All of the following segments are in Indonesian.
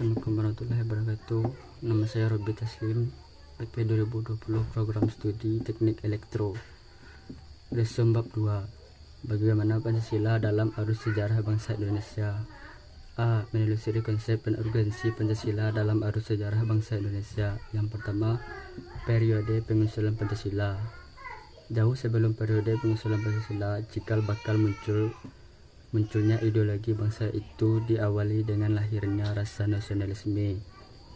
Assalamualaikum warahmatullahi wabarakatuh. Nama saya Robi Taslim, PP 2020 Program Studi Teknik Elektro. Lesson bab 2. Bagaimana Pancasila dalam arus sejarah bangsa Indonesia. A. Menelusuri konsep dan urgensi Pancasila dalam arus sejarah bangsa Indonesia. Yang pertama, periode pengusulan Pancasila. Jauh sebelum periode pengusulan Pancasila, cikal bakal munculnya ideologi bangsa itu diawali dengan lahirnya rasa nasionalisme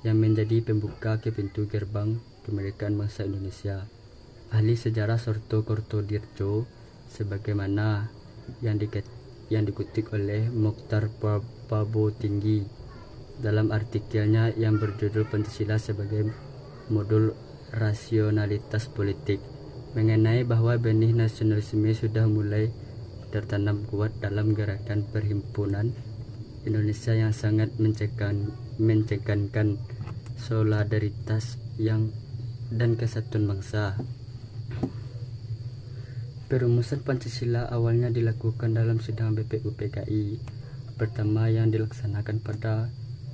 yang menjadi pembuka ke pintu gerbang kemerdekaan bangsa Indonesia. Ahli sejarah Sorto Kortodirjo sebagaimana yang dikutip oleh Mokhtar Pabotinggi dalam artikelnya yang berjudul Pancasila sebagai modul rasionalitas politik, mengenai bahwa benih nasionalisme sudah mulai tertanam kuat dalam gerakan perhimpunan Indonesia yang sangat mencekankan solidaritas dan kesatuan bangsa. Perumusan Pancasila awalnya dilakukan dalam sidang BPUPKI pertama yang dilaksanakan pada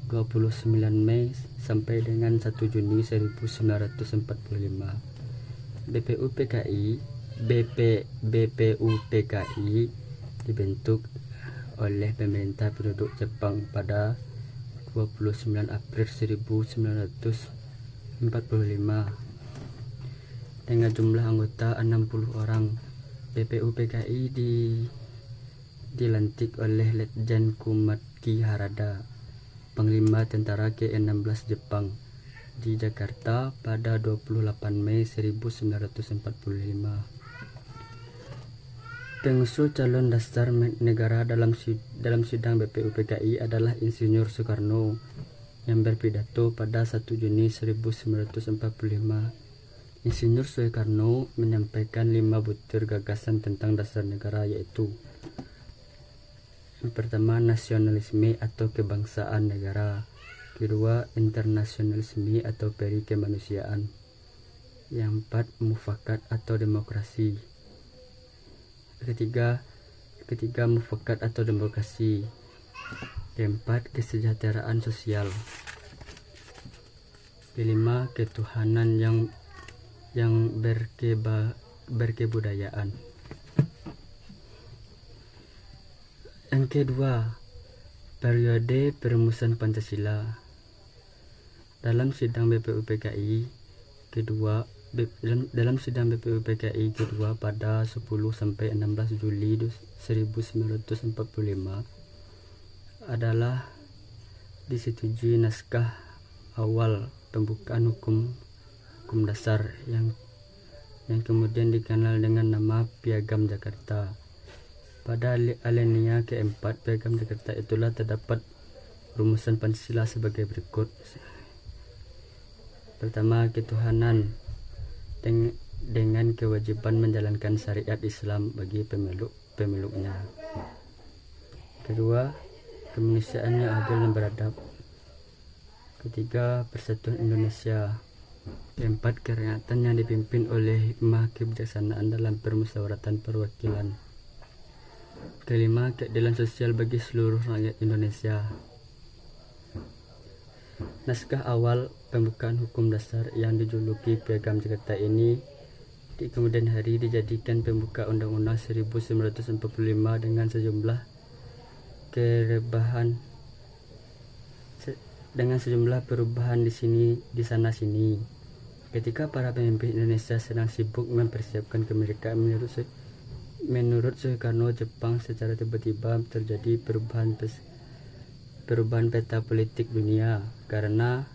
29 Mei sampai dengan 1 Juni 1945. BPUPKI dibentuk oleh pemerintah penduduk Jepang pada 29 April 1945 dengan jumlah anggota 60 orang. BPUPKI dilantik oleh Letjen Kumatki Harada, Panglima Tentara ke-16 Jepang, di Jakarta pada 28 Mei 1945. Pengusul calon dasar negara dalam sidang BPUPKI adalah Insinyur Soekarno yang berpidato pada 1 Juni 1945. Insinyur Soekarno menyampaikan 5 butir gagasan tentang dasar negara, yaitu: yang pertama, nasionalisme atau kebangsaan negara. Kedua, internasionalisme atau peri kemanusiaan. Yang empat, mufakat atau demokrasi. Ketiga, mufakat atau demokrasi. Keempat, kesejahteraan sosial. Kelima, ketuhanan yang berkebudayaan. Yang kedua, periode perumusan Pancasila. Dalam sidang BPUPKI kedua pada 10 sampai 16 Juli 1945 adalah disetujui naskah awal pembukaan hukum dasar yang kemudian dikenal dengan nama Piagam Jakarta. Pada alinea keempat Piagam Jakarta itulah terdapat rumusan Pancasila sebagai berikut. Pertama, ketuhanan dengan kewajiban menjalankan syariat Islam bagi pemeluknya. Kedua, kemanusiaan yang adil dan beradab. Ketiga, persatuan Indonesia. Keempat, kerakyatan yang dipimpin oleh hikmah kebijaksanaan dalam permusyawaratan perwakilan. Kelima, keadilan sosial bagi seluruh rakyat Indonesia. Naskah awal pembukaan hukum dasar yang dijuluki Piagam Jakarta ini di kemudian hari dijadikan pembuka Undang-Undang 1945 dengan sejumlah perubahan di sana sini. Ketika para pemimpin Indonesia sedang sibuk mempersiapkan kemerdekaan, menurut Soekarno, Jepang secara tiba-tiba terjadi perubahan peta politik dunia karena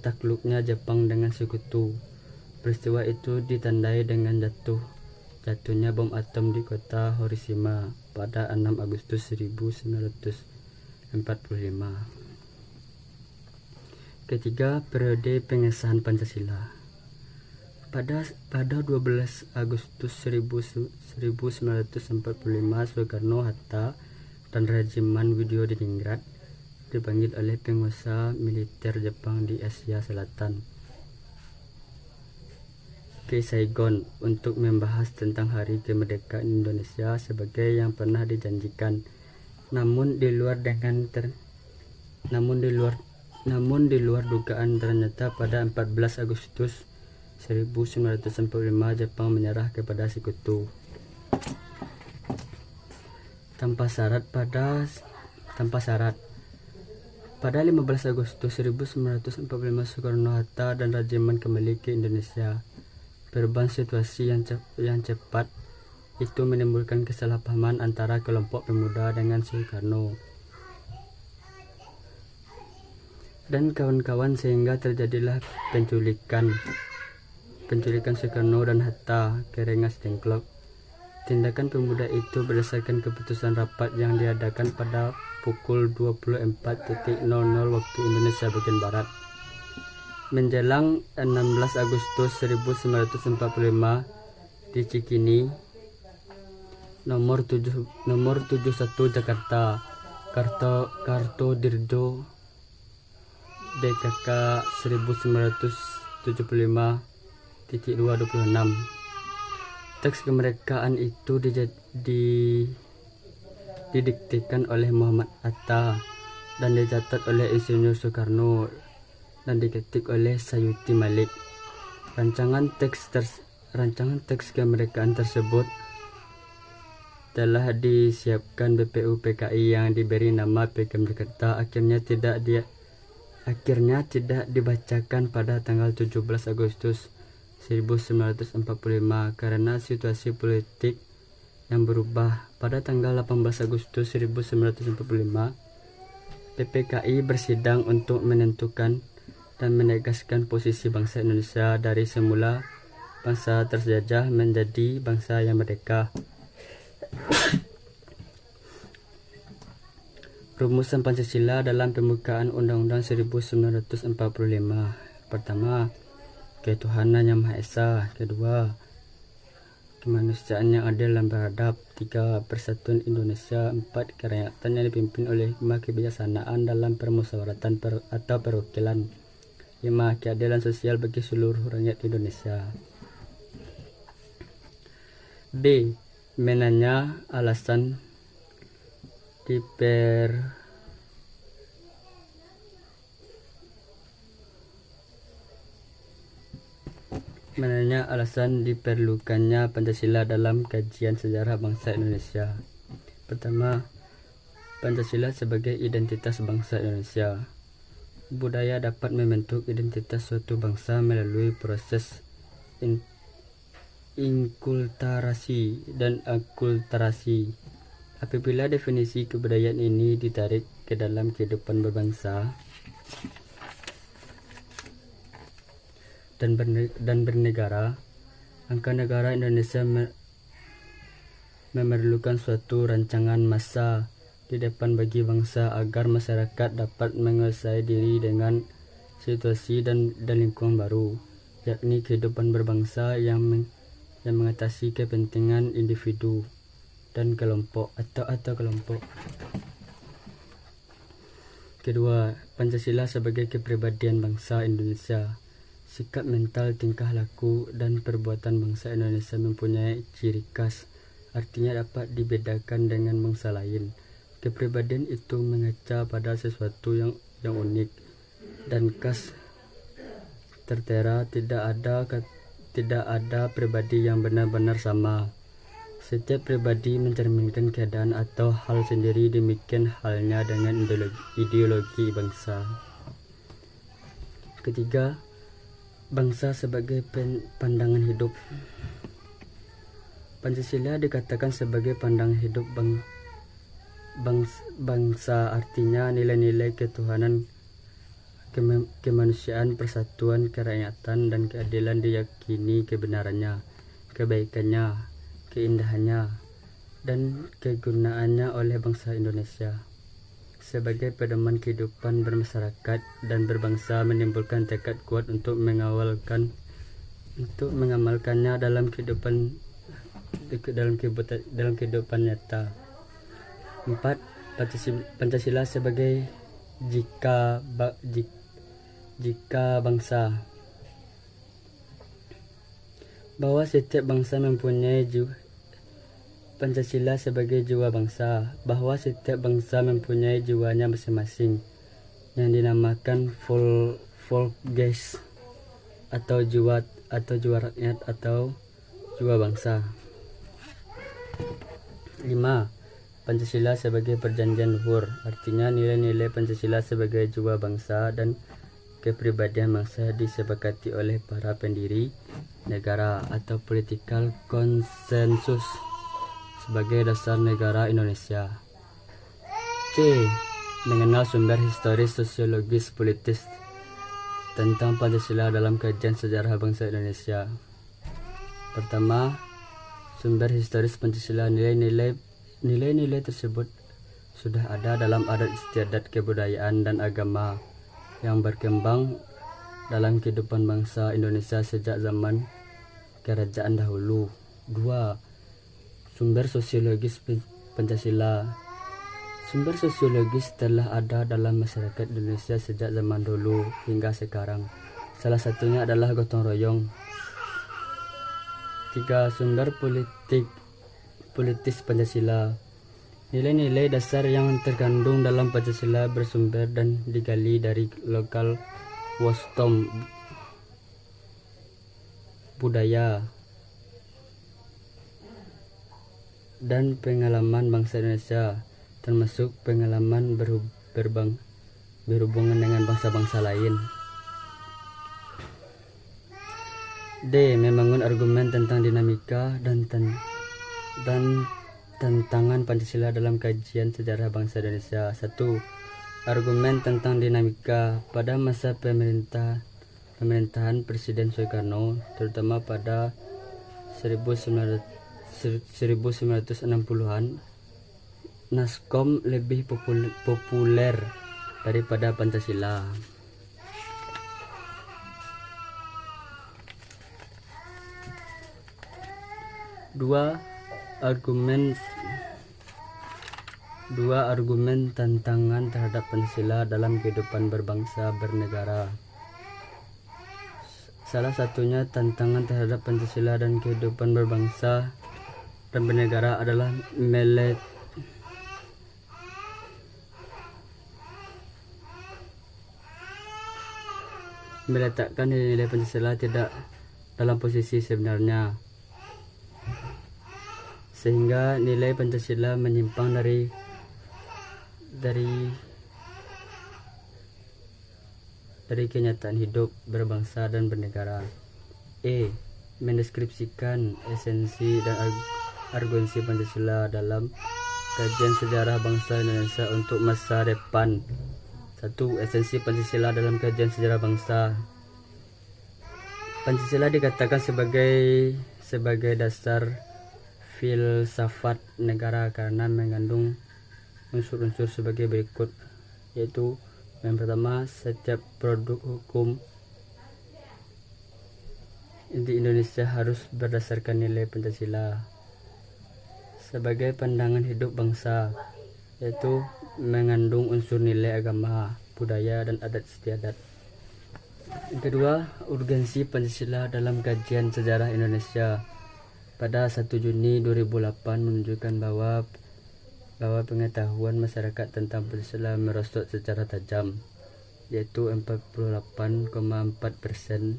takluknya Jepang dengan sekutu. Peristiwa itu ditandai dengan jatuhnya bom atom di kota Hiroshima pada 6 Agustus 1945. Ketiga, periode pengesahan Pancasila. Pada 12 Agustus 1945, Soekarno, Hatta, dan Regimen Widyodiningrat dipanggil oleh pengusaha militer Jepang di Asia Selatan. ke Saigon untuk membahas tentang Hari Kemerdekaan Indonesia sebagai yang pernah dijanjikan. Namun di luar dugaan ternyata pada 14 Agustus 1945 Jepang menyerah kepada Sekutu tanpa syarat. Pada 15 Agustus 1945 Soekarno-Hatta dan Rajiman kembali ke Indonesia. Perubahan situasi yang cepat itu menimbulkan kesalahpahaman antara kelompok pemuda dengan Soekarno dan kawan-kawan sehingga terjadilah penculikan Soekarno dan Hatta ke Rengas Dengklok. Tindakan pemuda itu berdasarkan keputusan rapat yang diadakan pada pukul 24.00 waktu Indonesia bagian Barat. Menjelang 16 Agustus 1945 di Cikini, nomor 71 Jakarta, Kartodirjo, DKK 1975.226. Teks kemerdekaan itu didiktekan oleh Muhammad Hatta dan dicatat oleh Insinyur Soekarno dan diketik oleh Sayuti Malik. Rancangan teks kemerdekaan tersebut telah disiapkan BPU PKI yang diberi nama Piagam Jakarta. Akhirnya tidak dibacakan pada tanggal 17 Agustus 1945 karena situasi politik yang berubah. Pada tanggal 18 Agustus 1945 PPKI bersidang untuk menentukan dan menegaskan posisi bangsa Indonesia dari semula bangsa terjajah menjadi bangsa yang merdeka. Rumusan Pancasila dalam pembukaan Undang-Undang 1945. Pertama, ketuhanan yang Maha Esa. Kedua, kemanusiaan yang adil dan beradab. 3, persatuan Indonesia. 4, kerakyatan yang dipimpin oleh hikmah kebijaksanaan dalam permusyawaratan atau perwakilan. 5, keadilan sosial bagi seluruh rakyat Indonesia. B, menanya alasan diperlukannya Pancasila dalam kajian sejarah bangsa Indonesia. Pertama, Pancasila sebagai identitas bangsa Indonesia. Budaya dapat membentuk identitas suatu bangsa melalui proses inkulturasi dan akulturasi. Apabila definisi kebudayaan ini ditarik ke dalam kehidupan berbangsa dan bernegara, maka negara Indonesia memerlukan suatu rancangan masa di depan bagi bangsa agar masyarakat dapat menguasai diri dengan situasi dan lingkungan baru, yakni kehidupan berbangsa yang mengatasi kepentingan individu dan kelompok atau kelompok. Kedua, Pancasila sebagai kepribadian bangsa Indonesia. Sikap mental, tingkah laku, dan perbuatan bangsa Indonesia mempunyai ciri khas, artinya dapat dibedakan dengan bangsa lain. Kepribadian itu mengaca pada sesuatu yang unik dan khas tertera. Tidak ada pribadi yang benar-benar sama. Setiap pribadi mencerminkan keadaan atau hal sendiri, demikian halnya dengan ideologi bangsa. Ketiga, bangsa sebagai pandangan hidup. Pancasila dikatakan sebagai pandangan hidup bangsa, artinya nilai-nilai ketuhanan, kemanusiaan, persatuan, kerakyatan, dan keadilan diyakini kebenarannya, kebaikannya, keindahannya, dan kegunaannya oleh bangsa Indonesia. Sebagai pedoman kehidupan bermasyarakat dan berbangsa, menimbulkan tekad kuat untuk mengamalkannya dalam kehidupan nyata. 4. Pancasila sebagai jika bangsa. bahwa setiap bangsa mempunyai Pancasila sebagai jiwa bangsa, bahwa setiap bangsa mempunyai jiwanya masing-masing yang dinamakan Volksgeist atau jiwa rakyat atau jiwa bangsa. 5. Pancasila sebagai perjanjian luhur, artinya nilai-nilai Pancasila sebagai jiwa bangsa dan kepribadian bangsa disepakati oleh para pendiri negara atau political consensus sebagai dasar negara Indonesia. C. Mengenal sumber historis, sosiologis, politis tentang Pancasila dalam kajian sejarah bangsa Indonesia. Pertama, sumber historis Pancasila. Nilai-nilai tersebut sudah ada dalam adat istiadat kebudayaan dan agama yang berkembang dalam kehidupan bangsa Indonesia sejak zaman kerajaan dahulu. 2. Sumber sosiologis Pancasila. Sumber sosiologis telah ada dalam masyarakat Indonesia sejak zaman dulu hingga sekarang. Salah satunya adalah gotong royong. 3. Sumber politis Pancasila. Nilai-nilai dasar yang terkandung dalam Pancasila bersumber dan digali dari lokal wisdom budaya dan pengalaman bangsa Indonesia, termasuk pengalaman berhubungan dengan bangsa-bangsa lain. D. Membangun argumen tentang dinamika dan tantangan Pancasila dalam kajian sejarah bangsa Indonesia. 1. Argumen tentang dinamika. Pada masa pemerintahan Presiden Soekarno, terutama pada 1960-an, Naskom lebih populer daripada Pancasila. 2. Argumen tantangan terhadap Pancasila dalam kehidupan berbangsa bernegara. Salah satunya tantangan terhadap Pancasila dan kehidupan berbangsa dan bernegara adalah meletakkan nilai-nilai Pancasila tidak dalam posisi sebenarnya, sehingga nilai Pancasila menyimpang dari kenyataan hidup berbangsa dan bernegara. E. Mendeskripsikan esensi dan argumensi Pancasila dalam kajian sejarah bangsa Indonesia untuk masa depan. 1. Esensi Pancasila dalam kajian sejarah bangsa. Pancasila dikatakan sebagai dasar filsafat negara karena mengandung unsur-unsur sebagai berikut, yaitu yang pertama, setiap produk hukum di Indonesia harus berdasarkan nilai Pancasila sebagai pandangan hidup bangsa, yaitu mengandung unsur nilai agama, budaya, dan adat istiadat. Yang kedua, urgensi Pancasila dalam kajian sejarah Indonesia. Pada 1 Juni 2008 menunjukkan bahwa pengetahuan masyarakat tentang Pancasila merosot secara tajam, yaitu 48,4%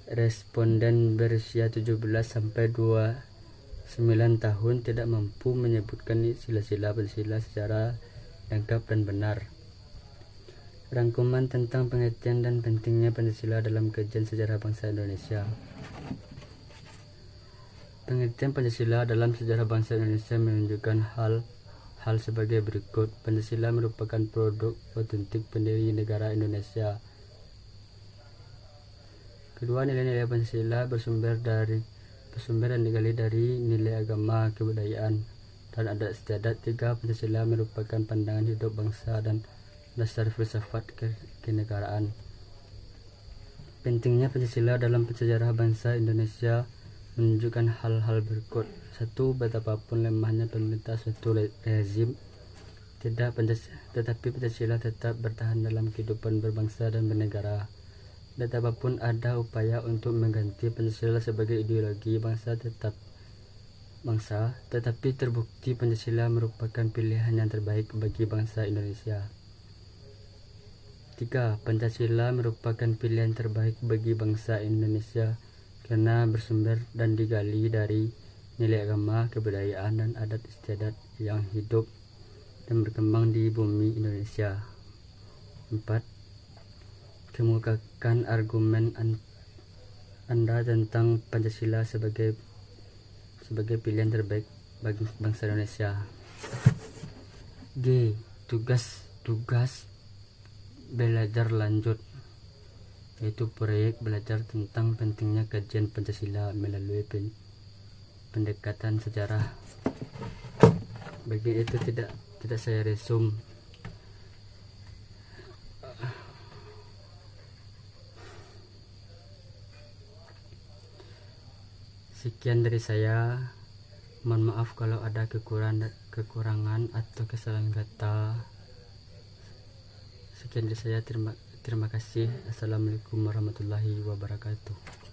responden berusia 17 sampai 29 tahun tidak mampu menyebutkan sila-sila Pancasila secara lengkap dan benar. Rangkuman tentang pengertian dan pentingnya Pancasila dalam kajian sejarah bangsa Indonesia. Pengertian Pancasila dalam sejarah bangsa Indonesia menunjukkan hal sebagai berikut. Pancasila merupakan produk otentik pendiri negara Indonesia. Kedua, nilai-nilai Pancasila bersumber dan digali dari nilai agama, kebudayaan, dan adat istiadat. 3. Pancasila merupakan pandangan hidup bangsa dan dasar filsafat kenegaraan. Pentingnya Pancasila dalam sejarah bangsa Indonesia menunjukkan hal-hal berikut. 1. Betapapun lemahnya pemerintah suatu rezim, tetapi Pancasila tetap bertahan dalam kehidupan berbangsa dan bernegara. Betapapun ada upaya untuk mengganti Pancasila sebagai ideologi tetapi terbukti Pancasila merupakan pilihan yang terbaik bagi bangsa Indonesia. 3. Pancasila merupakan pilihan terbaik bagi bangsa Indonesia karena bersumber dan digali dari nilai agama, kebudayaan, dan adat istiadat yang hidup dan berkembang di bumi Indonesia. 4. Kemukakan argumen Anda tentang Pancasila sebagai pilihan terbaik bagi bangsa Indonesia. G. Tugas belajar lanjut, yaitu proyek belajar tentang pentingnya kajian Pancasila melalui pendekatan sejarah. Bagian itu tidak saya resum. Sekian dari saya. Mohon maaf kalau ada kekurangan atau kesalahan kata. Sekian dari saya. Terima kasih. Assalamualaikum warahmatullahi wabarakatuh.